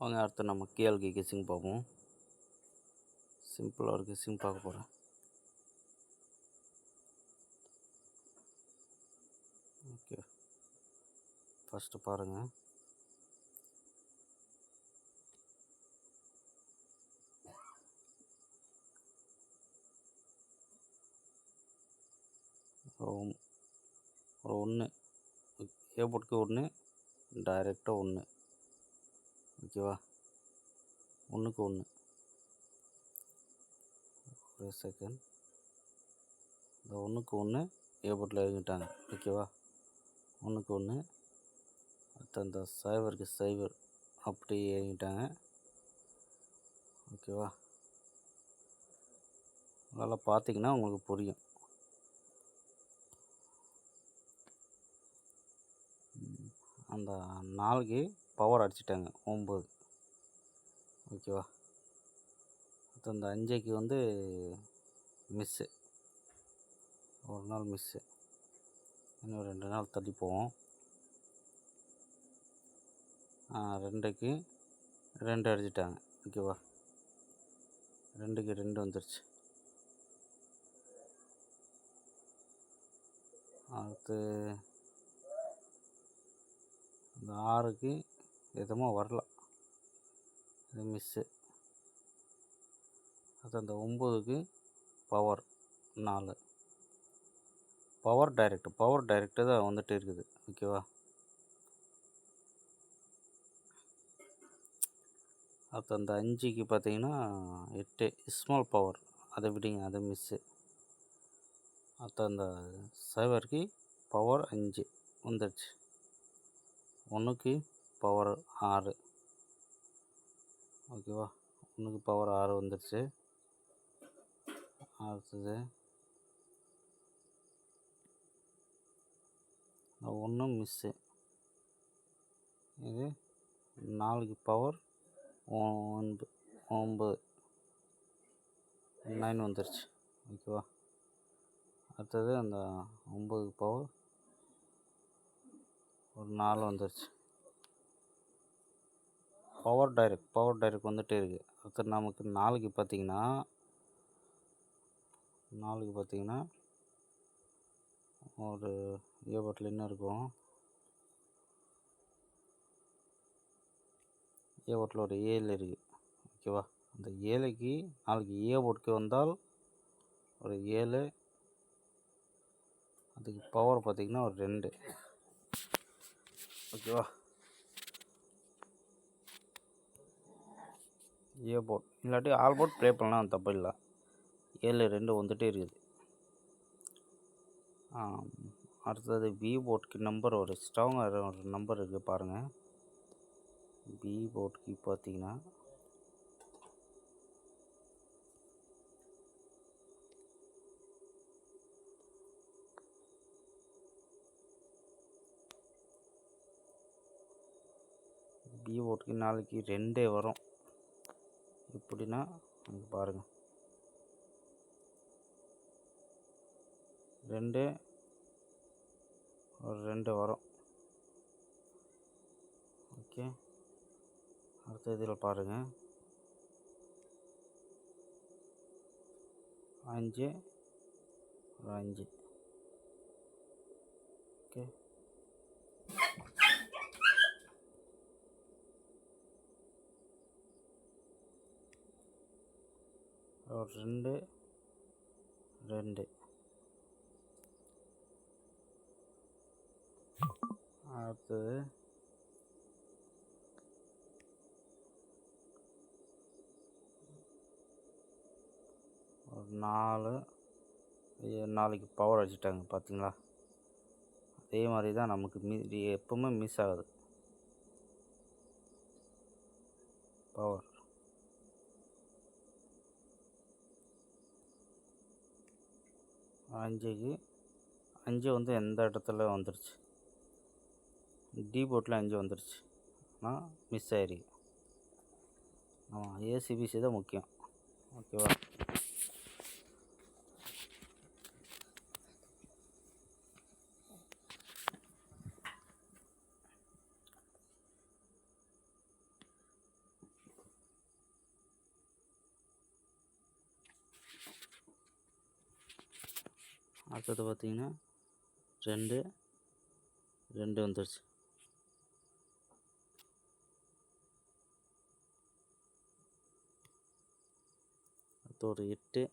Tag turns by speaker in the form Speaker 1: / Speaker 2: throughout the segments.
Speaker 1: வாங்க அடுத்து நம்ம கேஎல்கே கெஸ்ஸிங் பார்ப்போம். சிம்பிளாக ஒரு கெஸ்ஸிங் பார்க்க போகிறேன். ஓகே, ஃபஸ்ட்டு பாருங்கள். ஒரு 1 ஏ போட்டுக்கு 1 டைரெக்டாக 1, ஓகேவா? 1க்கு 1 ஒரு செகண்ட். இந்த 1க்கு 1 ஏ போட்டில் இறங்கிட்டாங்க, ஓகேவா? 1க்கு 1 அடுத்து அந்த சைபருக்கு சைபர் அப்படி இறங்கிட்டாங்க, ஓகேவா? நல்லா பார்த்தீங்கன்னா உங்களுக்கு புரியும். அந்த 4க்கு பவர் அடிச்சிட்டாங்க 9, ஓகேவா? அடுத்து அந்த 5க்கு வந்து மிஸ்ஸு, ஒரு நாள் மிஸ்ஸு. இன்னும் 2 நாள் தள்ளி போவோம். 2க்கு 2 அடிச்சிட்டாங்க, ஓகேவா? 2க்கு 2 வந்துருச்சு. அடுத்து இந்த 6க்கு எதுவும் வரல, இது மிஸ்ஸு. அது அந்த 9க்கு பவர் 4, பவர் டைரெக்டு தான் வந்துட்டு இருக்குது, ஓகேவா? அடுத்து அந்த 5க்கு பார்த்தீங்கன்னா 8 ஸ்மால் பவர், அதை விடுங்க, அது மிஸ்ஸு. அடுத்து அந்த சைபருக்கு பவர் 5 வந்துடுச்சு. 1க்கு பவர் 6, ஓகேவா? 1க்கு பவர் 6 வந்துடுச்சு. அடுத்தது 1 மிஸ்ஸு. இது 4க்கு பவர் 9 9 வந்துடுச்சு, ஓகேவா? அடுத்தது அந்த 9க்கு பவர் ஒரு 4 வந்துடுச்சு. பவர் டைரெக்ட் வந்துகிட்டே இருக்குது. அடுத்து நமக்கு 4க்கு பார்த்தீங்கன்னா ஒரு ஏ பாட்டில் என்ன இருக்கும், ஏ பாட்டில் ஒரு 7 இருக்குது, ஓகேவா? அந்த 7க்கு 4க்கு ஏ போட்டுக்கு வந்தால் ஒரு 7, அதுக்கு பவர் பார்த்திங்கன்னா ஒரு 2, ஓகேவா? ஏ போட் இல்லாட்டி ஆல் போட் ப்ளே பண்ணலாம், தப்பு இல்லை. 7 2 வந்துகிட்டே இருக்குது. அடுத்தது பி போட்டுக்கு நம்பர் ஒரு ஸ்ட்ராங்காக ஒரு நம்பர் இருக்குது பாருங்கள். பி போட்டுக்கு பார்த்தீங்கன்னா பி போட்டுக்கு நாளைக்கு 2 வரும். எப்படின்னா பாருங்கள், 2 ஒரு 2 வரும், ஓகே. அடுத்த இதில் பாருங்கள், 5 ஒரு 5, ஓகே. ஒரு 2 2, அடுத்தது ஒரு 4 4க்கு பவர் அடிச்சிட்டாங்க, பார்த்தீங்களா? அதே மாதிரி தான் நமக்கு எப்பவுமே மிஸ் ஆகுது பவர். 5க்கு 5 வந்து எந்த இடத்துல வந்துடுச்சு, டி போட்டில் 5 வந்துடுச்சு, ஆனால் மிஸ் ஆகிருக்கு. ஏசிபிசி தான் முக்கியம், ஓகேவா? அடுத்தது பார்த்தீங்கன்னா 2 2 வந்துருச்சு. அடுத்து ஒரு 8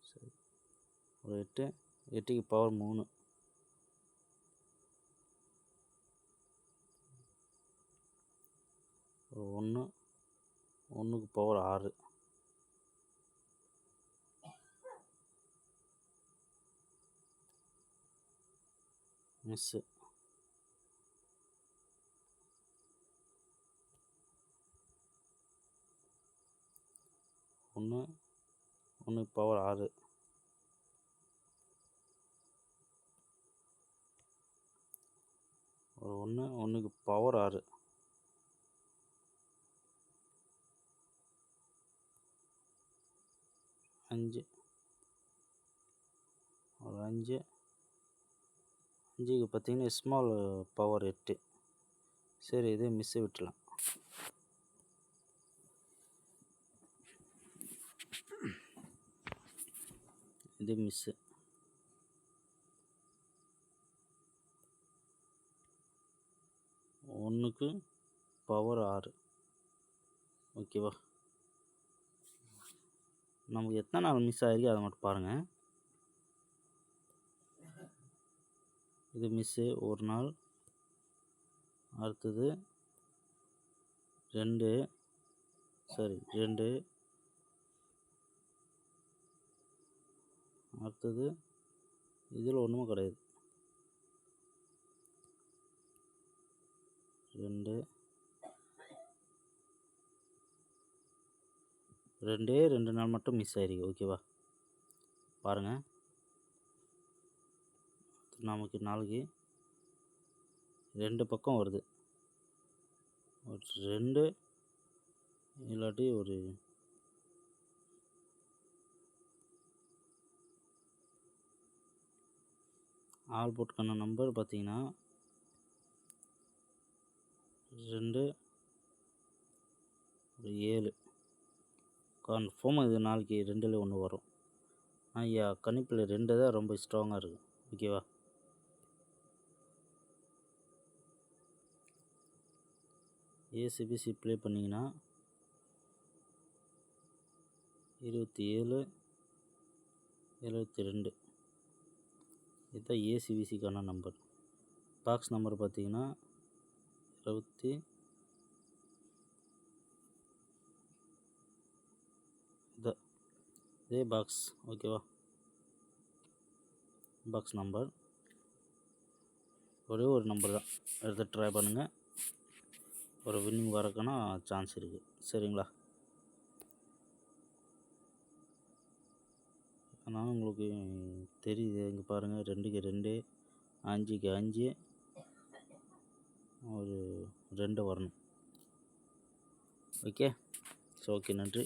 Speaker 1: சரி ஒரு 8 8க்கு பவர் 3 ஒரு 1 1க்கு பவர் 6 மிஸ்ஸு 1 1க்கு பவர் 6 ஒரு 1 1க்கு பவர் 6 5 ஒரு 5 5க்கு பார்த்தீங்கன்னா ஸ்மால் பவர் 8 சரி இதே மிஸ்ஸை விட்டுலாம். இது மிஸ்ஸு 1க்கு பவர் 6 ஓகேவா. நமக்கு எத்தனை நாள் மிஸ் ஆகிருக்கு அதை மட்டும் பாருங்கள். இது மிஸ்ஸு ஒரு நாள், அடுத்தது 2 அடுத்தது இதில் ஒன்றுமே கிடையாது. 2 நாள் மட்டும் மிஸ் ஆகிருக்கு ஓகேவா. பாருங்கள் நமக்கு நாளைக்கு 2 பக்கம் வருது. ஒரு 2 இல்லாட்டி ஒரு ஆல்போர்ட்கான நம்பர் பார்த்தீங்கன்னா 2 ஒரு 7 கன்ஃபார்ம் இது நாளைக்கு 2ல் 1 வரும். ஐயா கணிப்பில் 2 தான் ரொம்ப ஸ்ட்ராங்காக இருக்குது ஓகேவா. ஏசிபிசி ப்ளே பண்ணிங்கன்னா 27 72 இதுதான் ஏசிபிசிக்கான நம்பர். பாக்ஸ் நம்பர் பார்த்தீங்கன்னா 20 இதே பாக்ஸ் ஓகேவா. பாக்ஸ் நம்பர் ஒரே ஒரு நம்பர் தான் எடுத்து ட்ரை பண்ணுங்கள். ஒரு வின்னிங் வரக்கான சான்ஸ் இருக்குது சரிங்களா. ஆனால் உங்களுக்கு தெரியுது இங்கே பாருங்கள் 2க்கு 2 5க்கு 5 ஒரு 2 வரணும் ஓகே. ஸோ ஓகே நன்றி.